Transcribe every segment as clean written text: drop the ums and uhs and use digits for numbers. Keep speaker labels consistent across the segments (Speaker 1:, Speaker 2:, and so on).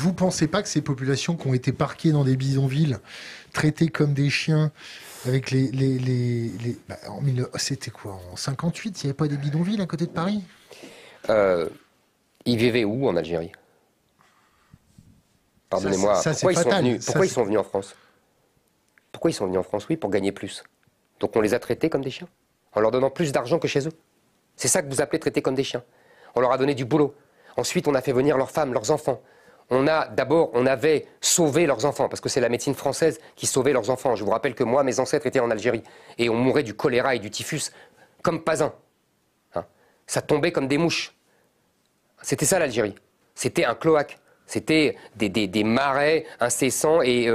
Speaker 1: vous pensez pas que ces populations qui ont été parquées dans des bidonvilles, traitées comme des chiens, avec c'était quoi, en 58, il n'y avait pas des bidonvilles à côté de Paris?
Speaker 2: Ils vivaient où en Algérie? Pardonnez-moi, pourquoi ils sont venus en France? Pourquoi ils sont venus en France? Oui, pour gagner plus. Donc on les a traités comme des chiens, en leur donnant plus d'argent que chez eux. C'est ça que vous appelez traiter comme des chiens. On leur a donné du boulot. Ensuite, on a fait venir leurs femmes, leurs enfants. On avait sauvé leurs enfants, parce que c'est la médecine française qui sauvait leurs enfants. Je vous rappelle que moi, mes ancêtres étaient en Algérie, et on mourait du choléra et du typhus comme pas un. Hein. Ça tombait comme des mouches. C'était ça l'Algérie. C'était un cloaque. C'était des marais incessants, et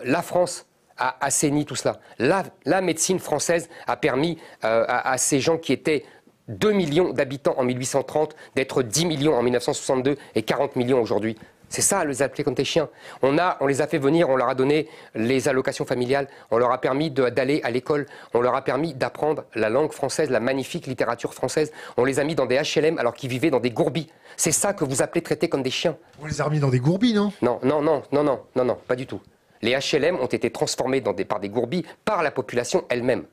Speaker 2: la France a assaini tout cela. La médecine française a permis à ces gens qui étaient 2 millions d'habitants en 1830 d'être 10 millions en 1962 et 40 millions aujourd'hui. C'est ça, les appeler comme des chiens. On les a fait venir, on leur a donné les allocations familiales, on leur a permis d'aller à l'école, on leur a permis d'apprendre la langue française, la magnifique littérature française. On les a mis dans des HLM alors qu'ils vivaient dans des gourbis. C'est ça que vous appelez traiter comme des chiens.
Speaker 1: On les a remis dans des gourbis, non?
Speaker 2: Non, pas du tout. Les HLM ont été transformés par des gourbis par la population elle-même.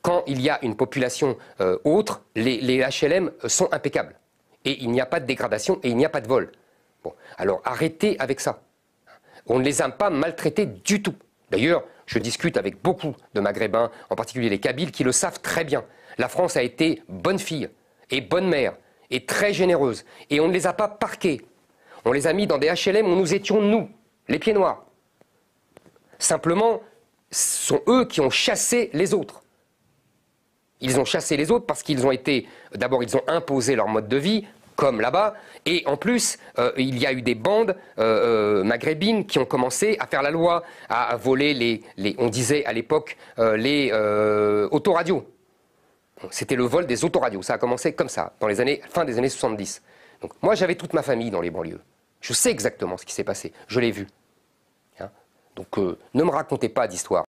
Speaker 2: Quand il y a une population autre, les HLM sont impeccables. Et il n'y a pas de dégradation et il n'y a pas de vol. Bon, alors arrêtez avec ça. On ne les a pas maltraités du tout. D'ailleurs, je discute avec beaucoup de Maghrébins, en particulier les Kabyles, qui le savent très bien. La France a été bonne fille et bonne mère et très généreuse. Et on ne les a pas parqués. On les a mis dans des HLM où nous étions, nous, les pieds noirs. Simplement, ce sont eux qui ont chassé les autres. Ils ont chassé les autres parce qu'ils ont été... D'abord, ils ont imposé leur mode de vie, comme là-bas, et en plus, il y a eu des bandes maghrébines qui ont commencé à faire la loi, à voler on disait à l'époque, les autoradios. C'était le vol des autoradios, ça a commencé comme ça, dans les fin des années 70. Donc, moi, j'avais toute ma famille dans les banlieues. Je sais exactement ce qui s'est passé, je l'ai vu. Hein. Donc, ne me racontez pas d'histoire.